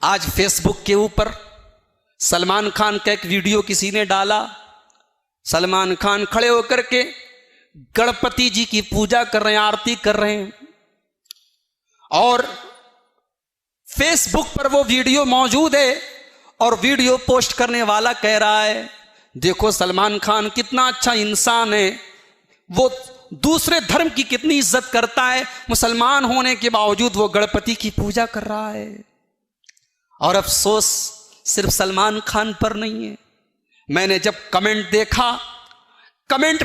आज फेसबुक के ऊपर सलमान खान का एक वीडियो किसी ने डाला। सलमान खान खड़े होकर के गणपति जी की पूजा कर रहे हैं, आरती कर रहे हैं, और फेसबुक पर वो वीडियो मौजूद है और वीडियो पोस्ट करने वाला कह रहा है, देखो सलमान खान कितना अच्छा इंसान है, वो दूसरे धर्म की कितनी इज्जत करता है, मुसलमान होने के बावजूद वो गणपति की पूजा कर रहा है। और अफसोस सिर्फ सलमान खान पर नहीं है। मैंने जब कमेंट देखा, कमेंट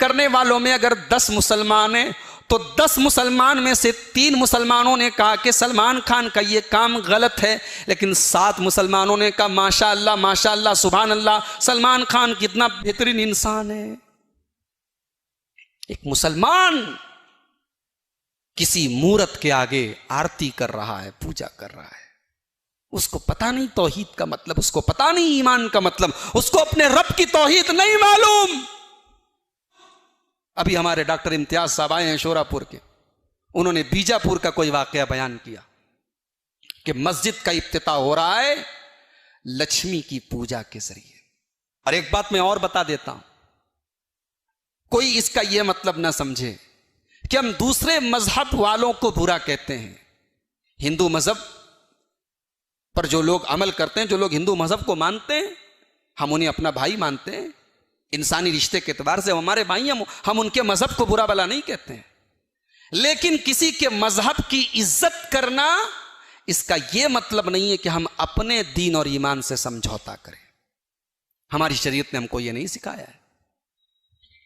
करने वालों में अगर 10 मुसलमान हैं तो 10 मुसलमान में से 3 मुसलमानों ने कहा कि सलमान खान का ये काम गलत है, लेकिन 7 मुसलमानों ने कहा माशाअल्लाह माशाअल्लाह सुभान अल्लाह, सलमान खान कितना बेहतरीन इंसान है। एक मुसलमान किसी मूरत के आगे आरती कर रहा है, पूजा कर रहा है, उसको पता नहीं तौहीद का मतलब, उसको पता नहीं ईमान का मतलब, उसको अपने रब की तौहीद नहीं मालूम। अभी हमारे डॉक्टर इम्तियाज साहब आए हैं शोरापुर के, उन्होंने बीजापुर का कोई वाकया बयान किया कि मस्जिद का इफ्तिताह हो रहा है लक्ष्मी की पूजा के जरिए। और एक बात मैं और बता देता हूं, कोई इसका यह मतलब ना समझे कि हम दूसरे मजहब वालों को बुरा कहते हैं। हिंदू मजहब पर जो लोग अमल करते हैं, जो लोग हिंदू मजहब को मानते हैं, हम उन्हें अपना भाई मानते हैं, इंसानी रिश्ते के एतबार से हमारे भाई, हम उनके मजहब को बुरा भला नहीं कहते हैं। लेकिन किसी के मजहब की इज्जत करना, इसका यह मतलब नहीं है कि हम अपने दीन और ईमान से समझौता करें। हमारी शरीयत ने हमको यह नहीं सिखाया है।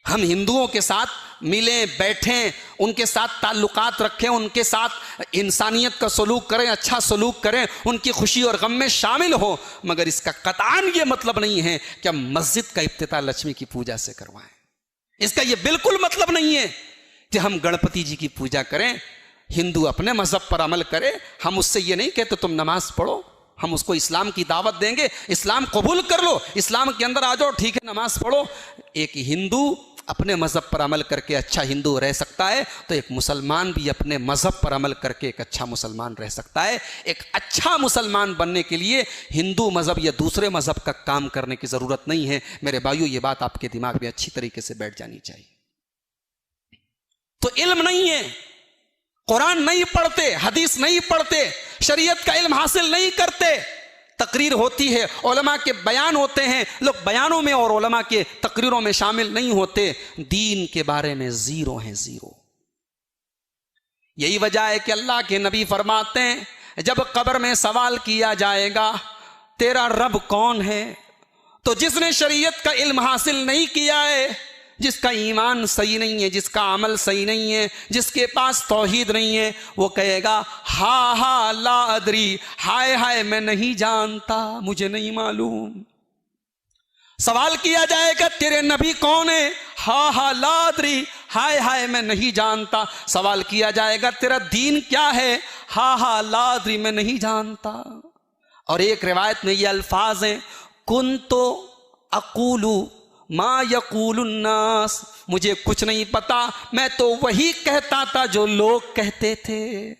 हम हिंदुओं के साथ मिलें, बैठें, उनके साथ ताल्लुकात रखें, उनके साथ इंसानियत का सलूक करें, अच्छा सलूक करें, उनकी खुशी और गम में शामिल हो, मगर इसका कतान ये मतलब नहीं है कि हम मस्जिद का इफ्तिताह लक्ष्मी की पूजा से करवाएं। इसका ये बिल्कुल मतलब नहीं है कि हम गणपति जी की पूजा करें, हिंदू अपने मजहब पर अमल करे। हम उससे ये नहीं कहते तुम नमाज पढ़ो, हम उसको इस्लाम की दावत देंगे, इस्लाम कबूल कर लो, इस्लाम के अंदर आ जाओ, ठीक है नमाज पढ़ो। एक हिंदू अपने मजहब पर अमल करके अच्छा हिंदू रह सकता है, तो एक मुसलमान भी अपने मजहब पर अमल करके एक अच्छा मुसलमान रह सकता है। एक अच्छा मुसलमान बनने के लिए हिंदू मजहब या दूसरे मजहब का काम करने की जरूरत नहीं है। मेरे भाइयों, ये बात आपके दिमाग में अच्छी तरीके से बैठ जानी चाहिए। तो इल्म नहीं है, कुरान नहीं पढ़ते, हदीस नहीं पढ़ते, शरीयत का इल्म हासिल नहीं करते, तकरीर होती है, उलमा के बयान होते हैं, लोग बयानों में और उलमा के तकरीरों में शामिल नहीं होते, दीन के बारे में जीरो हैं, जीरो। यही वजह है कि अल्लाह के नबी फरमाते हैं जब कब्र में सवाल किया जाएगा तेरा रब कौन है, तो जिसने शरीयत का इल्म हासिल नहीं किया है, जिसका ईमान सही नहीं है, जिसका अमल सही नहीं है, जिसके पास तौहीद नहीं है, वो कहेगा हा हा ला अदरी, हाय हाय मैं नहीं जानता, मुझे नहीं मालूम। सवाल किया जाएगा तेरे नबी कौन है, हा हा ला अदरी, हाय हाय मैं नहीं जानता। सवाल किया जाएगा तेरा दीन क्या है, हा हा ला अदरी मैं नहीं जानता। और एक रिवायत में ये अल्फाज हैं, कुन तो अकूलू मा यकूलुन्नास, मुझे कुछ नहीं पता, मैं तो वही कहता था जो लोग कहते थे।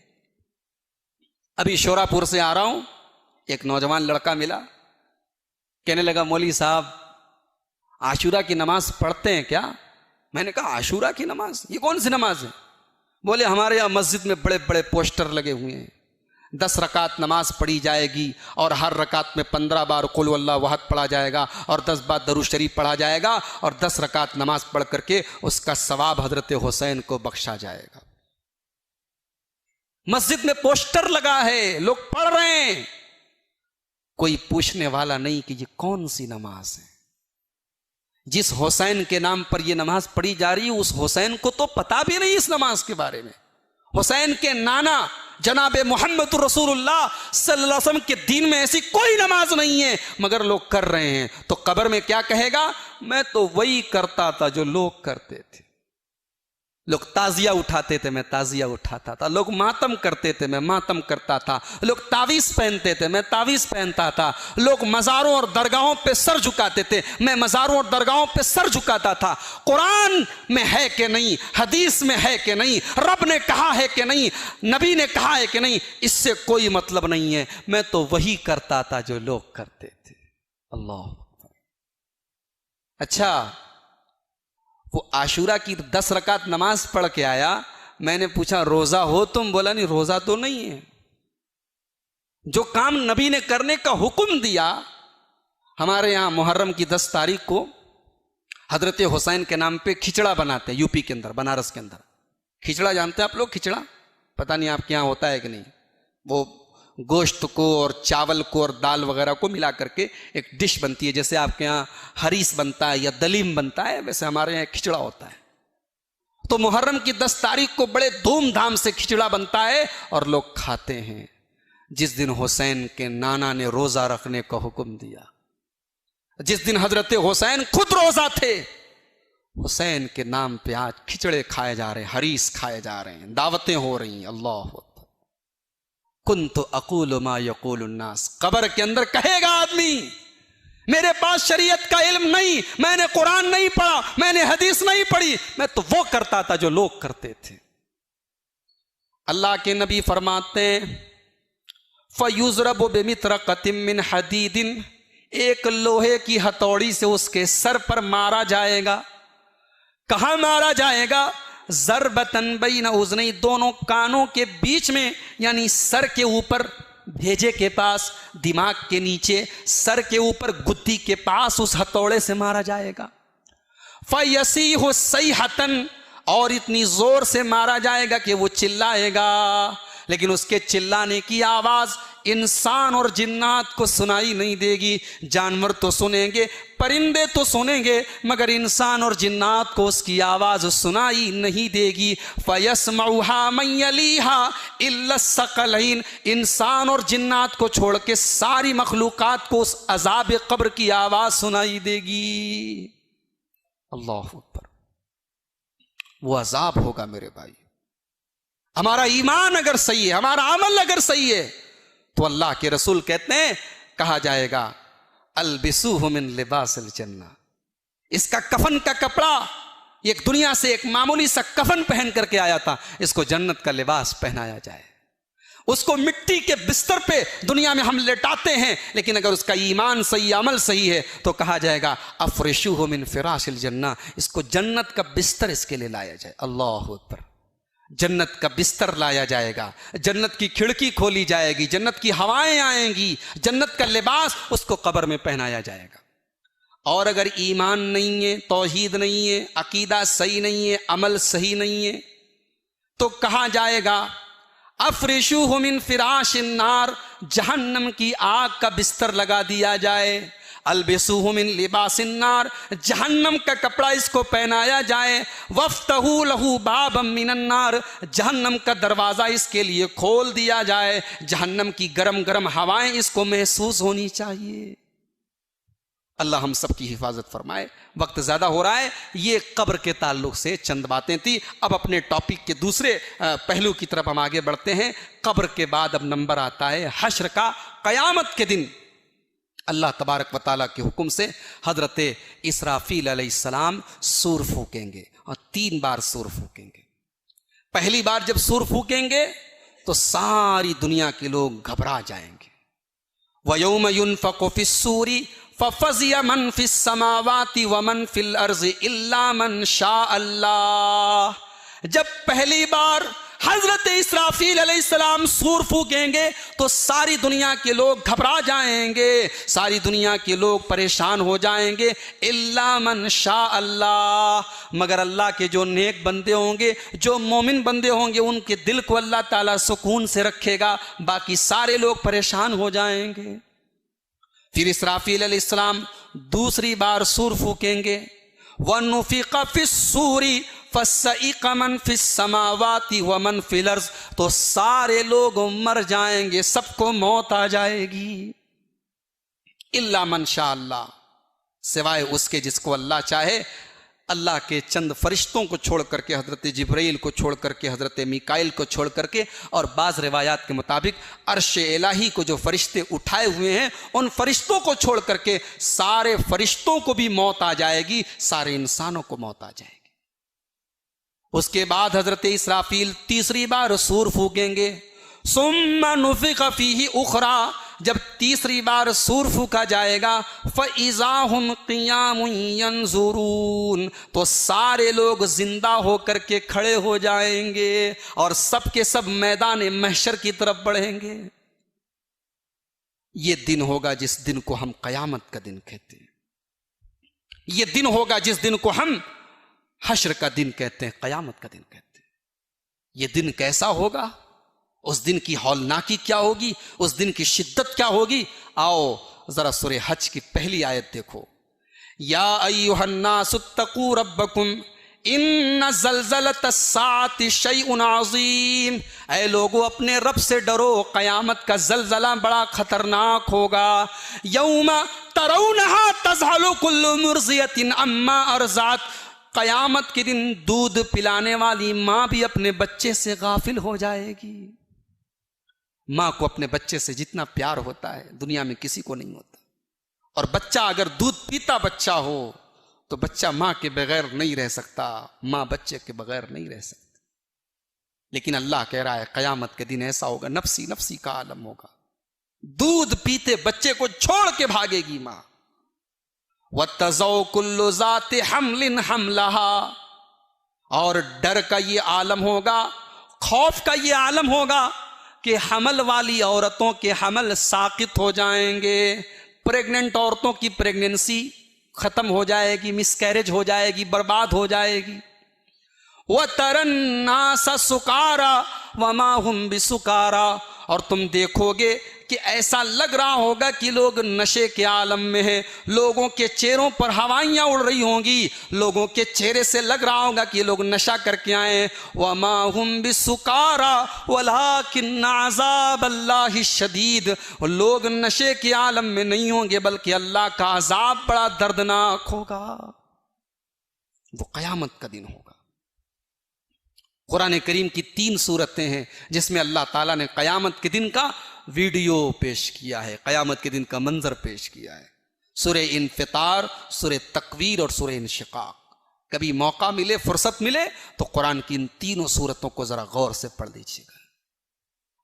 अभी शोरापुर से आ रहा हूं, एक नौजवान लड़का मिला, कहने लगा मौलवी साहब आशूरा की नमाज पढ़ते हैं क्या? मैंने कहा आशूरा की नमाज, ये कौन सी नमाज है? बोले हमारे यहां मस्जिद में बड़े बड़े पोस्टर लगे हुए हैं, 10 रकात नमाज पढ़ी जाएगी और हर रकात में 15 बार कुल वल्लाहु अहद पढ़ा जाएगा और 10 बार दरूद शरीफ पढ़ा जाएगा और 10 रकात नमाज पढ़ करके उसका सवाब हजरत हुसैन को बख्शा जाएगा। मस्जिद में पोस्टर लगा है, लोग पढ़ रहे हैं, कोई पूछने वाला नहीं कि ये कौन सी नमाज है। जिस हुसैन के नाम पर यह नमाज पढ़ी जा रही है, उस हुसैन को तो पता भी नहीं इस नमाज के बारे में। हुसैन के नाना जनाबे मोहम्मद रसूलुल्लाह सल्लल्लाहु अलैहि वसल्लम के दीन में ऐसी कोई नमाज नहीं है, मगर लोग कर रहे हैं। तो कब्र में क्या कहेगा, मैं तो वही करता था जो लोग करते थे। लोग ताजिया उठाते थे, मैं ताजिया उठाता था। लोग मातम करते थे, मैं मातम करता था। लोग तावीज़ पहनते थे, मैं तावीज़ पहनता था। लोग मज़ारों और दरगाहों पे सर झुकाते थे, मैं मज़ारों और दरगाहों पे सर झुकाता था। कुरान में है कि नहीं, हदीस में है कि नहीं, रब ने कहा है कि नहीं, नबी ने कहा है कि नहीं, इससे कोई मतलब नहीं है। मैं तो वही करता था जो लोग करते थे। अल्लाह। अच्छा, वो आशूरा की 10 रकात नमाज पढ़ के आया। मैंने पूछा रोजा हो तुम? बोला नहीं, रोजा तो नहीं है। जो काम नबी ने करने का हुक्म दिया, हमारे यहां मुहर्रम की 10 तारीख को हजरत हुसैन के नाम पे खिचड़ा बनाते हैं। यूपी के अंदर, बनारस के अंदर खिचड़ा जानते हैं आप लोग? खिचड़ा पता नहीं आपके यहां होता है कि नहीं। वो गोश्त को और चावल को और दाल वगैरह को मिला करके एक डिश बनती है। जैसे आपके यहाँ हरीस बनता है या दलीम बनता है, वैसे हमारे यहाँ खिचड़ा होता है। तो मुहर्रम की 10 तारीख को बड़े धूमधाम से खिचड़ा बनता है और लोग खाते हैं। जिस दिन हुसैन के नाना ने रोजा रखने का हुक्म दिया, जिस दिन हजरत हुसैन खुद रोजा थे, हुसैन के नाम पे आज खिचड़े खाए जा रहे हैं, हरीस खाए जा रहे हैं, दावतें हो रही हैं। अल्लाह। कुन्तु अक़ूलु मा यक़ूलु अन्नास। कब्र के अंदर कहेगा आदमी, मेरे पास शरीयत का इल्म नहीं, मैंने कुरान नहीं पढ़ा, मैंने हदीस नहीं पढ़ी, मैं तो वो करता था जो लोग करते थे। अल्लाह के नबी फरमाते हैं, फ़युज़रबु बिमित्रक़तिम मिन हदीदिन, एक लोहे की हथौड़ी से उसके सर पर मारा जाएगा। कहां मारा जाएगा? ज़रबतन बैन उज़नई, दोनों कानों के बीच में, यानी सर के ऊपर भेजे के पास, दिमाग के नीचे, सर के ऊपर गुद्दी के पास उस हथौड़े से मारा जाएगा। फ़यसीहु सैहतन, और इतनी जोर से मारा जाएगा कि वो चिल्लाएगा, लेकिन उसके चिल्लाने की आवाज इंसान और जिन्नात को सुनाई नहीं देगी। जानवर तो सुनेंगे, परिंदे तो सुनेंगे, मगर इंसान और जिन्नात को उसकी आवाज सुनाई नहीं देगी। फयस्मउहा मन यलीहा इल्ला सकलैन, इंसान और जिन्नात को छोड़ के सारी मखलूकात को उस अजाब कब्र की आवाज सुनाई देगी। अल्लाह अकबर। वो अजाब होगा मेरे भाई। हमारा ईमान अगर सही है, हमारा अमल अगर सही है, तो अल्लाह के रसूल कहते हैं, कहा जाएगा अलबिसूहु मिन लिबासिल जन्ना, इसका कफन का कपड़ा, एक दुनिया से एक मामूली सा कफन पहन करके आया था, इसको जन्नत का लिबास पहनाया जाए। उसको मिट्टी के बिस्तर पे दुनिया में हम लेटाते हैं, लेकिन अगर उसका ईमान सही, अमल सही है, तो कहा जाएगा अफरिशूहु मिन फिराशिल जन्ना, इसको जन्नत का बिस्तर इसके लिए लाया जाए। अल्लाह अकबर। जन्नत का बिस्तर लाया जाएगा, जन्नत की खिड़की खोली जाएगी, जन्नत की हवाएं आएंगी, जन्नत का लिबास उसको कब्र में पहनाया जाएगा। और अगर ईमान नहीं है, तौहीद नहीं है, अकीदा सही नहीं है, अमल सही नहीं है, तो कहा जाएगा अफरिशूहु मिन फिराशिन नार, जहन्नम की आग का बिस्तर लगा दिया जाए। अलबिसूहु मिन लिबासिन नार, जहन्नम का कपड़ा इसको पहनाया जाए। वफ्तहू लहू बाबम मिनन नार, जहन्नम का दरवाज़ा इसके लिए खोल दिया जाए। जहन्नम की गरम गरम हवाएं इसको महसूस होनी चाहिए। अल्लाह हम सब की हिफाजत फरमाए। वक्त ज़्यादा हो रहा है, ये कब्र के ताल्लुक से चंद बातें थी। अब अपने टॉपिक के दूसरे पहलू की तरफ हम आगे बढ़ते हैं। कब्र के बाद अब नंबर आता है हश्र का। क़यामत के दिन अल्लाह तबारक व तआला के हुक्म से हजरत इसराफील अलैहिस्सलाम सूर फूकेंगे, और 3 बार सूर फूकेंगे। पहली बार जब सूर फूकेंगे तो सारी दुनिया के लोग घबरा जाएंगे। वयौम युनफ़क़ु फ़िस्सूरी फ़फ़ज़िअ मन फ़िस्समावाति व मन फ़िल अर्ज़ि इल्ला मन शा अल्लाह। जब पहली बार हजरत इसराफील अलैहिस्सलाम सूर फूकेंगे तो सारी दुनिया के लोग घबरा जाएंगे, सारी दुनिया के लोग परेशान हो जाएंगे। इल्ला मन शा अल्लाह, मगर अल्लाह के जो नेक बंदे होंगे, जो मोमिन बंदे होंगे, उनके दिल को अल्लाह ताला सुकून से रखेगा, बाकी सारे लोग परेशान हो जाएंगे। फिर इसराफील अलैहिस्सलाम दूसरी बार सूर फूकेंगे। वनुफ़िक़ फ़िस्सूरी फ़सइक़ मन फ़िस्समावाति व मन फ़िल अर्ज़, तो सारे लोग मर जाएंगे, सबको मौत आ जाएगी। इल्ला मन शा अल्लाह, सिवाय उसके जिसको अल्लाह चाहे। अल्लाह के चंद फरिश्तों को छोड़ करके, हज़रत जिब्राइल को छोड़ करके, हज़रत मीकाइल को छोड़ करके, और बाज़ रिवायात के मुताबिक अर्श इलाही को जो फरिश्ते उठाए हुए हैं उन फरिश्तों को छोड़ करके सारे फरिश्तों को भी मौत आ जाएगी, सारे इंसानों को मौत आ जाएगी। उसके बाद हज़रत इसराफील तीसरी बार सूर फूकेंगे। सुम्मा नुफ़िख़ फ़ीही उख़रा, जब तीसरी बार सूर फूका जाएगा, फ़इज़ा हुम क़ियामुन यंज़ुरून, तो सारे लोग जिंदा होकर के खड़े हो जाएंगे और सब के सब मैदान महशर की तरफ बढ़ेंगे। ये दिन होगा जिस दिन को हम क़यामत का दिन कहते हैं। ये दिन होगा जिस दिन को हम हश्र का दिन कहते हैं, क़यामत का दिन कहते हैं। ये दिन कैसा होगा, उस दिन की हौलनाकी क्या होगी, उस दिन की शिद्दत क्या होगी, आओ जरा सूरह हज की पहली आयत देखो। या अय्युहन्नासुत्तकू रब्बकुम इन्न ज़ल्ज़लतस्साअति शैउन अज़ीम, ऐ लोगों अपने रब से डरो, क़यामत का ज़ल्ज़ला बड़ा खतरनाक होगा। यौम तरौनहा तज़हलु कुल्लु मुर्ज़ियतिन अम्मा अर्ज़अत, क़यामत के दिन दूध पिलाने वाली माँ भी अपने बच्चे से गाफिल हो जाएगी। माँ को अपने बच्चे से जितना प्यार होता है दुनिया में किसी को नहीं होता। और बच्चा अगर दूध पीता बच्चा हो तो बच्चा माँ के बगैर नहीं रह सकता, माँ बच्चे के बगैर नहीं रह सकती। लेकिन अल्लाह कह रहा है क़यामत के दिन ऐसा होगा, नफ्सी नफ्सी का आलम होगा। दूध पीते बच्चे को छोड़ के भागेगी माँ। वत्तज़ौ कुल्लु ज़ाति हम्लिन हमलहा, और डर का ये आलम होगा, खौफ का ये आलम होगा कि हमल वाली औरतों के हमल साकित हो जाएंगे, प्रेग्नेंट औरतों की प्रेगनेंसी खत्म हो जाएगी, मिसकैरेज हो जाएगी, बर्बाद हो जाएगी। व तरन्नास सुकारा वमा हुम बिसुकारा, और तुम देखोगे कि ऐसा लग रहा होगा कि लोग नशे के आलम में हैं, लोगों के चेहरों पर हवाइयाँ उड़ रही होंगी, लोगों के चेहरे से लग रहा होगा कि लोग नशा करके आए। वमा हुम बिसुकारा वलाकिन्न अज़ाबल्लाहि शदीद, लोग नशे के आलम में नहीं होंगे बल्कि अल्लाह का अज़ाब बड़ा दर्दनाक होगा। वो क़यामत का दिन होगा। कुरान करीम की 3 सूरतें हैं जिसमें अल्लाह ताला ने क़यामत के दिन का वीडियो पेश किया है, क़यामत के दिन का मंजर पेश किया है। सूरह इन्फितार, सूरह तकवीर और सूरह इंशिकाक। कभी मौका मिले, फुर्सत मिले तो कुरान की इन 3 सूरतों को जरा गौर से पढ़ लीजिएगा।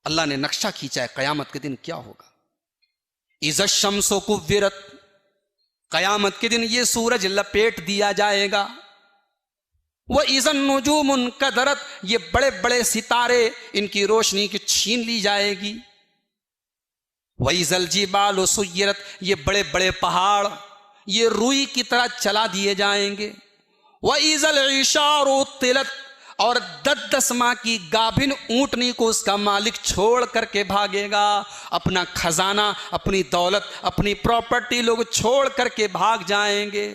अल्लाह ने नक्शा खींचा है क़यामत के दिन क्या होगा। इज़ा शम्सु कुव्विरत, क़यामत के दिन ये सूरज लपेट दिया जाएगा। वह इज़न नुजूमुन कदरत, ये बड़े बड़े सितारे इनकी रोशनी की छीन ली जाएगी। वह इज़ल जिबालु सुय्यरत, ये बड़े बड़े पहाड़ ये रुई की तरह चला दिए जाएंगे। वह इज़ल इशारु तिलत, और 10 माह की गाभिन ऊंटनी को उसका मालिक छोड़ करके भागेगा। अपना खजाना, अपनी दौलत, अपनी प्रॉपर्टी लोग छोड़ करके भाग जाएंगे।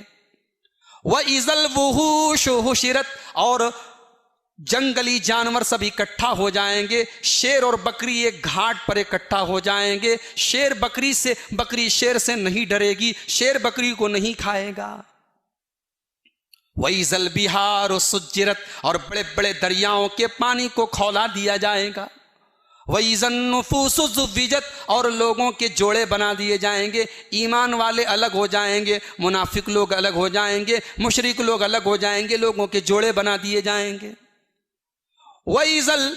वह इज़ल वुहूश हुशिरत, और जंगली जानवर सब इकट्ठा हो जाएंगे। शेर और बकरी एक घाट पर इकट्ठा हो जाएंगे। बकरी शेर से नहीं डरेगी, शेर बकरी को नहीं खाएगा। वह इज़ल बिहार सुज्जिरत, और बड़े बड़े दरियाओं के पानी को खौला दिया जाएगा। वह इज़न नुफूसु ज़ुव्विजत, और लोगों के जोड़े बना दिए जाएंगे। ईमान वाले अलग हो जाएंगे, मुनाफिक लोग अलग हो जाएंगे, मुशरिक लोग अलग हो जाएंगे, लोगों के जोड़े बना दिए जाएंगे। वह इज़ल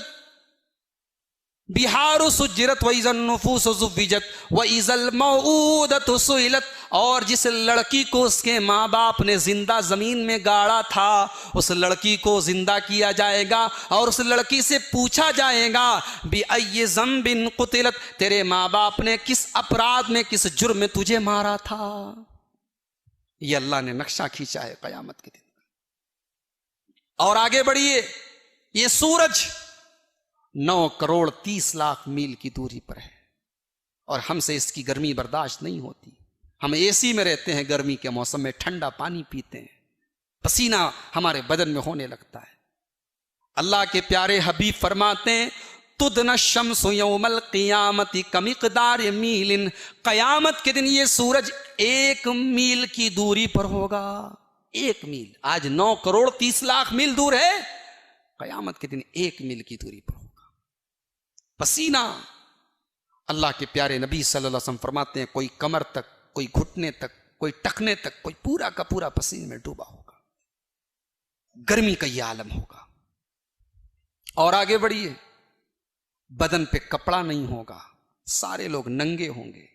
बिहार सुज्जिरत व इज़न नुफूसु ज़ुव्विजत व इज़ल मौऊदतु सुइलत, और जिस लड़की को उसके माँ बाप ने जिंदा जमीन में गाड़ा था उस लड़की को जिंदा किया जाएगा और उस लड़की से पूछा जाएगा बिअय्यि ज़ंबिन कुतिलत, तेरे माँ बाप ने किस अपराध में, किस जुर्म में तुझे मारा था। ये अल्लाह ने नक्शा खींचा है क़यामत के दिन। और आगे बढ़िए, ये सूरज 9 करोड़ 30 लाख मील की दूरी पर है और हमसे इसकी गर्मी बर्दाश्त नहीं होती। हम एसी में रहते हैं, गर्मी के मौसम में ठंडा पानी पीते हैं, पसीना हमारे बदन में होने लगता है। अल्लाह के प्यारे हबीब फरमाते हैं तुदन शम्सु यौमल क़ियामति कमिक़दार मीलिन, क़यामत के दिन ये सूरज 1 मील की दूरी पर होगा। 1 मील। आज 9 करोड़ 30 लाख मील दूर है, कयामत के दिन 1 मील की दूरी पर होगा। पसीना, अल्लाह के प्यारे नबी सल्लल्लाहु अलैहि वसल्लम फरमाते हैं कोई कमर तक, कोई घुटने तक, कोई टखने तक, कोई पूरा का पूरा पसीने में डूबा होगा। गर्मी का यह आलम होगा। और आगे बढ़िए, बदन पे कपड़ा नहीं होगा, सारे लोग नंगे होंगे।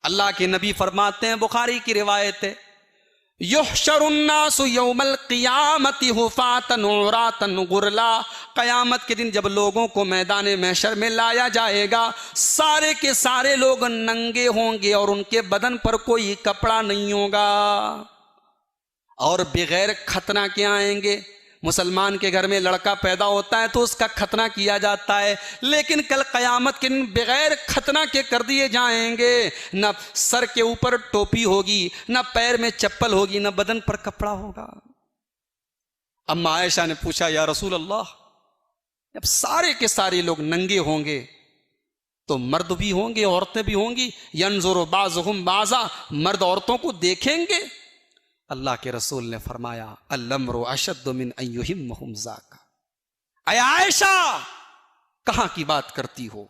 अल्लाह के नबी फरमाते हैं, बुखारी की रिवायत है, युहशरुन्नासु यौमल क़ियामति हुफ़ातन उरातन गुरला। कयामत के दिन जब लोगों को मैदान महशर में लाया जाएगा, सारे के सारे लोग नंगे होंगे और उनके बदन पर कोई कपड़ा नहीं होगा और बगैर खतना के आएंगे। मुसलमान के घर में लड़का पैदा होता है तो उसका खतना किया जाता है, लेकिन कल कयामत के दिन बगैर खतना के कर दिए जाएंगे। न सर के ऊपर टोपी होगी, न पैर में चप्पल होगी, न बदन पर कपड़ा होगा। अम्मा आयशा ने पूछा, या रसूल अल्लाह, जब सारे के सारे लोग नंगे होंगे तो मर्द भी होंगे, औरतें भी होंगी। यंजुरु बाज़ुहुम बाज़ा, मर्द औरतों को देखेंगे। अल्लाह के रसूल ने फरमाया, अल-अम्रु अशद्दु मिन अन युहिम्महुम ज़ाका। अय आयशा, कहां की बात करती हो,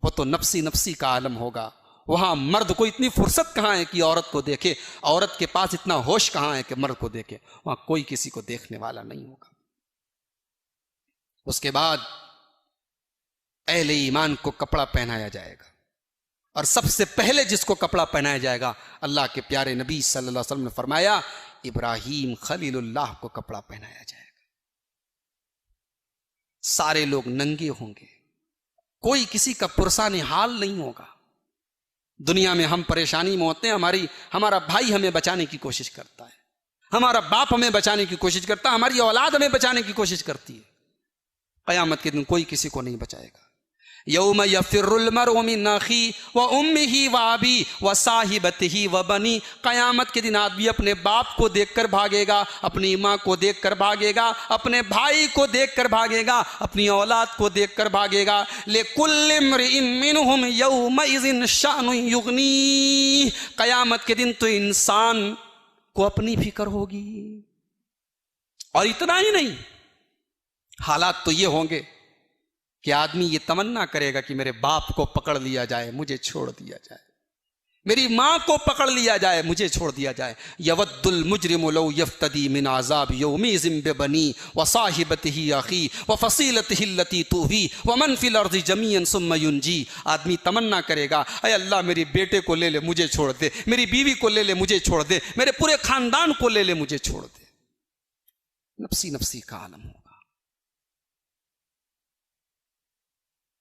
वो तो नफ्सी नफ्सी का आलम होगा। वहां मर्द को इतनी फुर्सत कहां है कि औरत को देखे, औरत के पास इतना होश कहां है कि मर्द को देखे। वहां कोई किसी को देखने वाला नहीं होगा। उसके बाद अहले ईमान को कपड़ा पहनाया जाएगा और सबसे पहले जिसको कपड़ा पहनाया जाएगा, अल्लाह के प्यारे नबी सल्लल्लाहु अलैहि वसल्लम ने फरमाया, इब्राहीम खलीलुल्लाह को कपड़ा पहनाया जाएगा। सारे लोग नंगे होंगे, कोई किसी का पुरसानी हाल नहीं होगा। दुनिया में हम परेशानी में होते हैं, हमारा भाई हमें बचाने की कोशिश करता है, हमारा बाप हमें बचाने की कोशिश करता है, हमारी औलाद हमें बचाने की कोशिश करती है। क़यामत के दिन कोई किसी को नहीं बचाएगा। यौम यफ़िर्रुल मरउ मिन अख़ी व उम्मिही व अबी व साहिबतिही व बनी। क़यामत के दिन आदमी अपने बाप को देखकर भागेगा, अपनी माँ को देखकर भागेगा, अपने भाई को देखकर भागेगा, अपनी औलाद को देखकर भागेगा। लिकुल्लि इम्रिइन मिनहुम यौमइज़िन शअनुन युग़नी। क़यामत के दिन तो इंसान को अपनी फिक्र होगी। और इतना ही नहीं, हालात तो ये होंगे कि आदमी ये तमन्ना करेगा कि मेरे बाप को पकड़ लिया जाए, मुझे छोड़ दिया जाए, मेरी माँ को पकड़ लिया जाए, मुझे छोड़ दिया जाए। यवद्दुल मुजरिमु लौ यफ्तदी मिन आज़ाब यौमिज़िन बिबनी व साहिबतिही अख़ी व फ़सीलतिही अल्लती तुवी व मन फ़िल अर्ज़ि जमीअन सुम्मा युनजी। आदमी तमन्ना करेगा, अय अल्लाह मेरे बेटे को ले ले, मुझे छोड़ दे, मेरी बीवी को ले ले, मुझे छोड़ दे, मेरे पूरे खानदान को ले ले, मुझे छोड़ दे। नफ्सी नफ्सी का आलम होगा।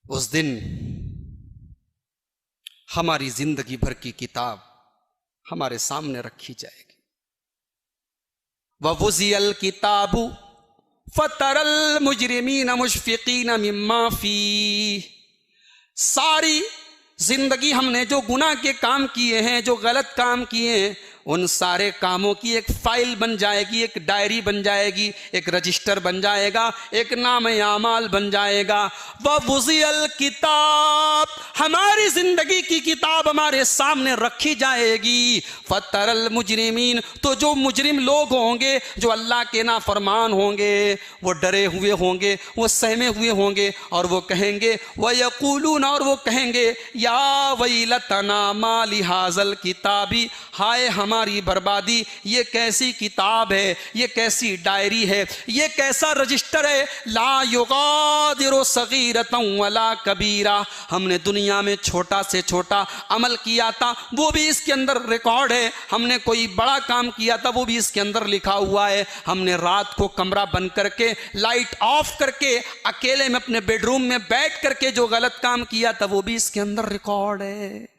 उस दिन हमारी जिंदगी भर की किताब हमारे सामने रखी जाएगी। ववुज़ियल किताबु फतरल मुजरिमीन मुशफ़िक़ीन मिम्मा फ़ीह। सारी जिंदगी हमने जो गुनाह के काम किए हैं, जो गलत काम किए हैं, उन सारे कामों की एक फाइल बन जाएगी, एक डायरी बन जाएगी, एक रजिस्टर बन जाएगा, एक नाम आमाल बन जाएगा। ववुज़ियल किताब, हमारी जिंदगी की किताब हमारे सामने रखी जाएगी। फतरल मुजरिमीन, तो जो मुजरिम लोग होंगे, जो अल्लाह के नाफरमान होंगे, वो डरे हुए होंगे, वो सहमे हुए होंगे और वो कहेंगे, वयक़ूलून, और वो कहेंगे, या वैलतना मा लिहाज़ल किताबी, हाय हमारी बर्बादी, ये कैसी किताब है, ये कैसी डायरी है, ये कैसा रजिस्टर है। ला युगादिरु सगीरतन वला कबीरा, हमने दुनिया में छोटा से छोटा अमल किया था, वो भी इसके अंदर रिकॉर्ड है। हमने कोई बड़ा काम किया था, वो भी इसके अंदर लिखा हुआ है। हमने रात को कमरा बंद करके, लाइट ऑफ करके, अकेले में अपने बेडरूम में बैठ करके जो गलत काम किया था, वो भी इसके अंदर रिकॉर्ड है।